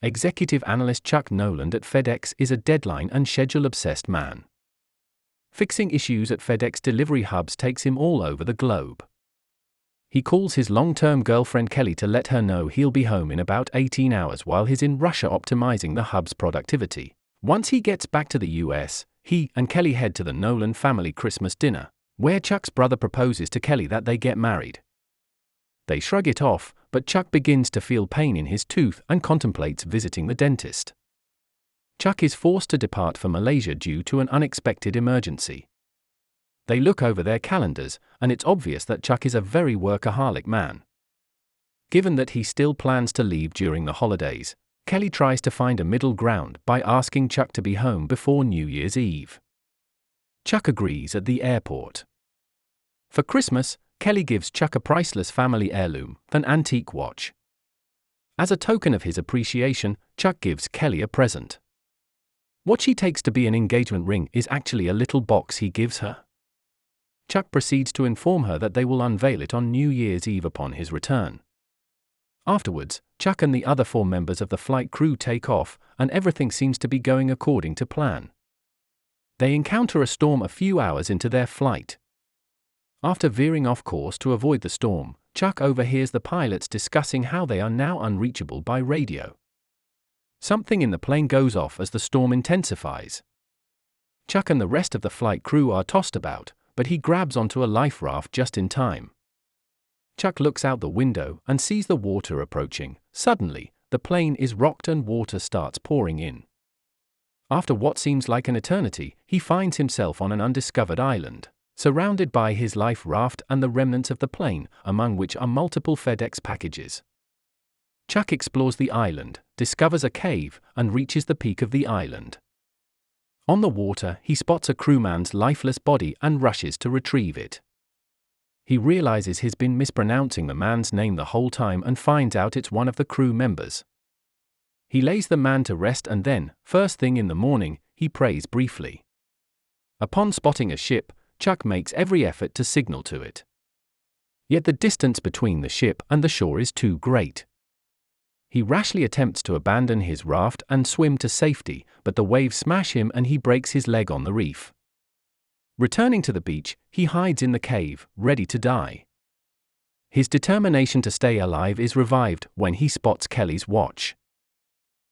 Executive analyst Chuck Noland at FedEx is a deadline and schedule-obsessed man. Fixing issues at FedEx delivery hubs takes him all over the globe. He calls his long-term girlfriend Kelly to let her know he'll be home in about 18 hours while he's in Russia optimizing the hub's productivity. Once he gets back to the US, he and Kelly head to the Noland family Christmas dinner, where Chuck's brother proposes to Kelly that they get married. They shrug it off, but Chuck begins to feel pain in his tooth and contemplates visiting the dentist. Chuck is forced to depart for Malaysia due to an unexpected emergency. They look over their calendars, and it's obvious that Chuck is a very workaholic man. Given that he still plans to leave during the holidays, Kelly tries to find a middle ground by asking Chuck to be home before New Year's Eve. Chuck agrees at the airport. For Christmas, Kelly gives Chuck a priceless family heirloom, an antique watch. As a token of his appreciation, Chuck gives Kelly a present. What she takes to be an engagement ring is actually a little box he gives her. Chuck proceeds to inform her that they will unveil it on New Year's Eve upon his return. Afterwards, Chuck and the other 4 members of the flight crew take off, and everything seems to be going according to plan. They encounter a storm a few hours into their flight. After veering off course to avoid the storm, Chuck overhears the pilots discussing how they are now unreachable by radio. Something in the plane goes off as the storm intensifies. Chuck and the rest of the flight crew are tossed about, but he grabs onto a life raft just in time. Chuck looks out the window and sees the water approaching. Suddenly, the plane is rocked and water starts pouring in. After what seems like an eternity, he finds himself on an undiscovered island, surrounded by his life raft and the remnants of the plane, among which are multiple FedEx packages. Chuck explores the island, discovers a cave, and reaches the peak of the island. On the water, he spots a crewman's lifeless body and rushes to retrieve it. He realizes he's been mispronouncing the man's name the whole time and finds out it's one of the crew members. He lays the man to rest and then, first thing in the morning, he prays briefly. Upon spotting a ship, Chuck makes every effort to signal to it. Yet the distance between the ship and the shore is too great. He rashly attempts to abandon his raft and swim to safety, but the waves smash him and he breaks his leg on the reef. Returning to the beach, he hides in the cave, ready to die. His determination to stay alive is revived when he spots Kelly's watch.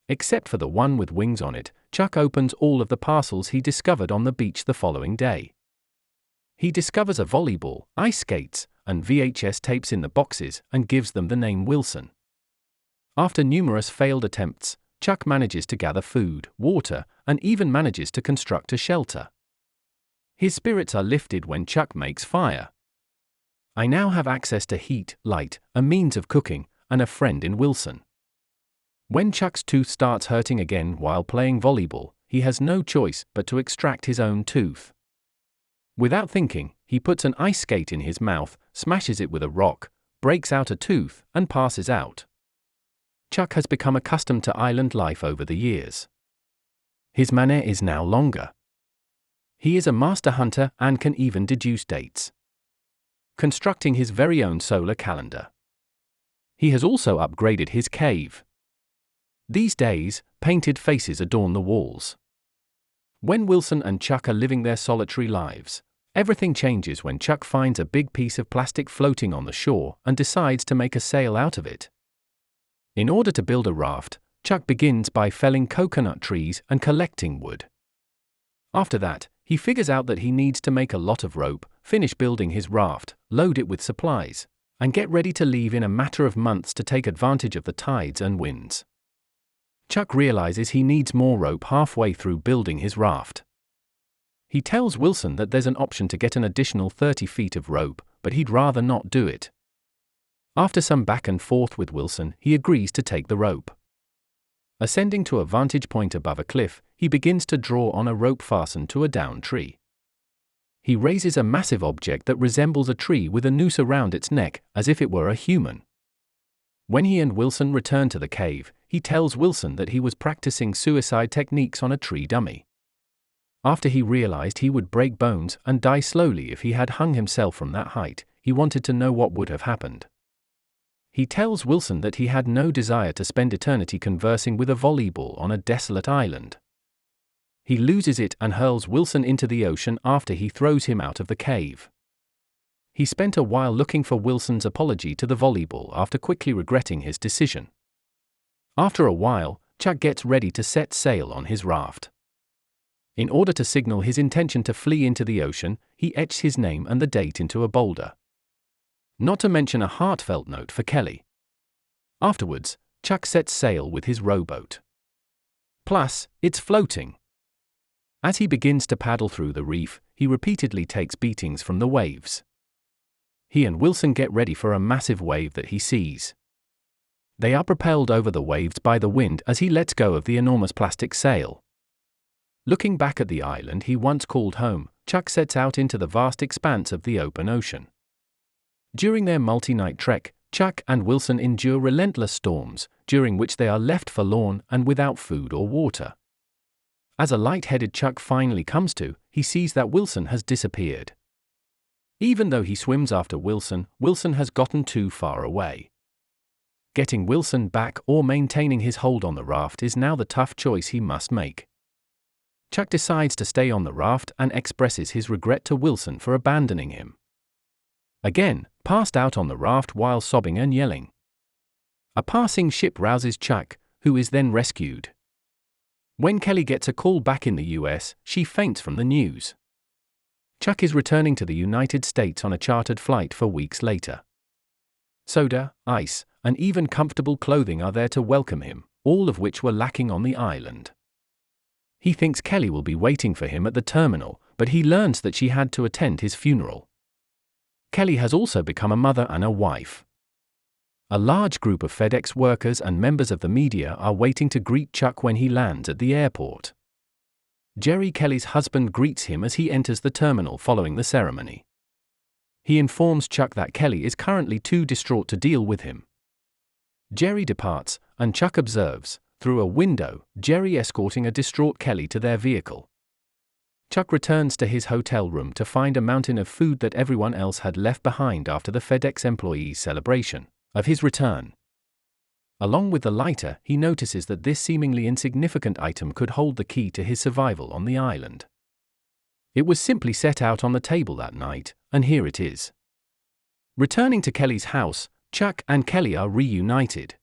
Except for the one with wings on it, Chuck opens all of the parcels he discovered on the beach the following day. He discovers a volleyball, ice skates, and VHS tapes in the boxes and gives them the name Wilson. After numerous failed attempts, Chuck manages to gather food, water, and even manages to construct a shelter. His spirits are lifted when Chuck makes fire. I now have access to heat, light, a means of cooking, and a friend in Wilson. When Chuck's tooth starts hurting again while playing volleyball, he has no choice but to extract his own tooth. Without thinking, he puts an ice skate in his mouth, smashes it with a rock, breaks out a tooth, and passes out. Chuck has become accustomed to island life over the years. His manner is now longer. He is a master hunter and can even deduce dates, constructing his very own solar calendar. He has also upgraded his cave. These days, painted faces adorn the walls. When Wilson and Chuck are living their solitary lives, everything changes when Chuck finds a big piece of plastic floating on the shore and decides to make a sail out of it. In order to build a raft, Chuck begins by felling coconut trees and collecting wood. After that, he figures out that he needs to make a lot of rope, finish building his raft, load it with supplies, and get ready to leave in a matter of months to take advantage of the tides and winds. Chuck realizes he needs more rope halfway through building his raft. He tells Wilson that there's an option to get an additional 30 feet of rope, but he'd rather not do it. After some back and forth with Wilson, he agrees to take the rope. Ascending to a vantage point above a cliff, he begins to draw on a rope fastened to a downed tree. He raises a massive object that resembles a tree with a noose around its neck, as if it were a human. When he and Wilson return to the cave, he tells Wilson that he was practicing suicide techniques on a tree dummy. After he realized he would break bones and die slowly if he had hung himself from that height, he wanted to know what would have happened. He tells Wilson that he had no desire to spend eternity conversing with a volleyball on a desolate island. He loses it and hurls Wilson into the ocean after he throws him out of the cave. He spent a while looking for Wilson's apology to the volleyball after quickly regretting his decision. After a while, Chuck gets ready to set sail on his raft. In order to signal his intention to flee into the ocean, he etches his name and the date into a boulder. Not to mention a heartfelt note for Kelly. Afterwards, Chuck sets sail with his rowboat. Plus, it's floating. As he begins to paddle through the reef, he repeatedly takes beatings from the waves. He and Wilson get ready for a massive wave that he sees. They are propelled over the waves by the wind as he lets go of the enormous plastic sail. Looking back at the island he once called home, Chuck sets out into the vast expanse of the open ocean. During their multi-night trek, Chuck and Wilson endure relentless storms, during which they are left forlorn and without food or water. As a light-headed Chuck finally comes to, he sees that Wilson has disappeared. Even though he swims after Wilson, Wilson has gotten too far away. Getting Wilson back or maintaining his hold on the raft is now the tough choice he must make. Chuck decides to stay on the raft and expresses his regret to Wilson for abandoning him. Again, passed out on the raft while sobbing and yelling. A passing ship rouses Chuck, who is then rescued. When Kelly gets a call back in the US, she faints from the news. Chuck is returning to the United States on a chartered flight for weeks later. Soda, ice, and even comfortable clothing are there to welcome him, all of which were lacking on the island. He thinks Kelly will be waiting for him at the terminal, but he learns that she had to attend his funeral. Kelly has also become a mother and a wife. A large group of FedEx workers and members of the media are waiting to greet Chuck when he lands at the airport. Jerry, Kelly's husband, greets him as he enters the terminal following the ceremony. He informs Chuck that Kelly is currently too distraught to deal with him. Jerry departs, and Chuck observes, through a window, Jerry escorting a distraught Kelly to their vehicle. Chuck returns to his hotel room to find a mountain of food that everyone else had left behind after the FedEx employee's celebration of his return. Along with the lighter, he notices that this seemingly insignificant item could hold the key to his survival on the island. It was simply set out on the table that night, and here it is. Returning to Kelly's house, Chuck and Kelly are reunited.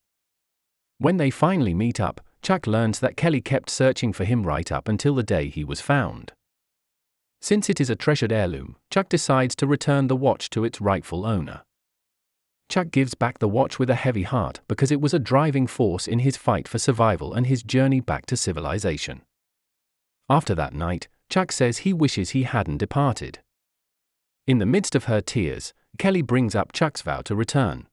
When they finally meet up, Chuck learns that Kelly kept searching for him right up until the day he was found. Since it is a treasured heirloom, Chuck decides to return the watch to its rightful owner. Chuck gives back the watch with a heavy heart because it was a driving force in his fight for survival and his journey back to civilization. After that night, Chuck says he wishes he hadn't departed. In the midst of her tears, Kelly brings up Chuck's vow to return.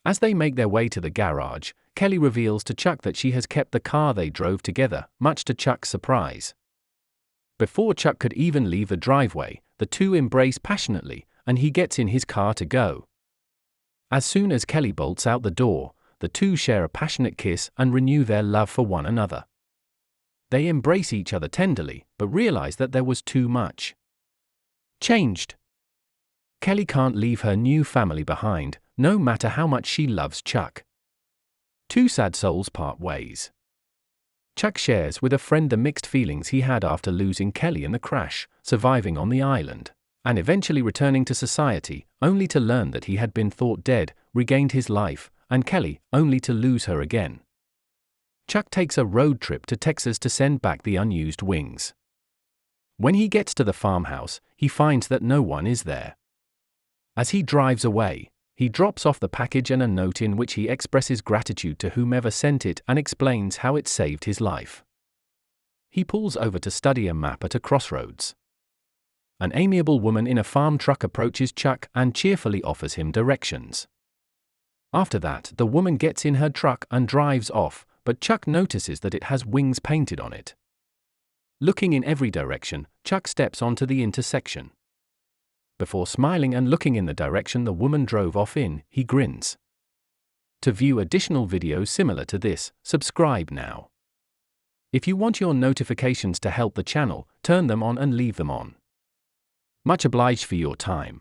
As they make their way to the garage, Kelly reveals to Chuck that she has kept the car they drove together, much to Chuck's surprise. Before Chuck could even leave the driveway, the two embrace passionately, and he gets in his car to go. As soon as Kelly bolts out the door, the two share a passionate kiss and renew their love for one another. They embrace each other tenderly, but realize that there was too much changed. Kelly can't leave her new family behind, no matter how much she loves Chuck. Two sad souls part ways. Chuck shares with a friend the mixed feelings he had after losing Kelly in the crash, surviving on the island, and eventually returning to society, only to learn that he had been thought dead, regained his life, and Kelly, only to lose her again. Chuck takes a road trip to Texas to send back the unused wings. When he gets to the farmhouse, he finds that no one is there. As he drives away, he drops off the package and a note in which he expresses gratitude to whomever sent it and explains how it saved his life. He pulls over to study a map at a crossroads. An amiable woman in a farm truck approaches Chuck and cheerfully offers him directions. After that, the woman gets in her truck and drives off, but Chuck notices that it has wings painted on it. Looking in every direction, Chuck steps onto the intersection. Before smiling and looking in the direction the woman drove off in, he grins. To view additional videos similar to this, subscribe now. If you want your notifications to help the channel, turn them on and leave them on. Much obliged for your time.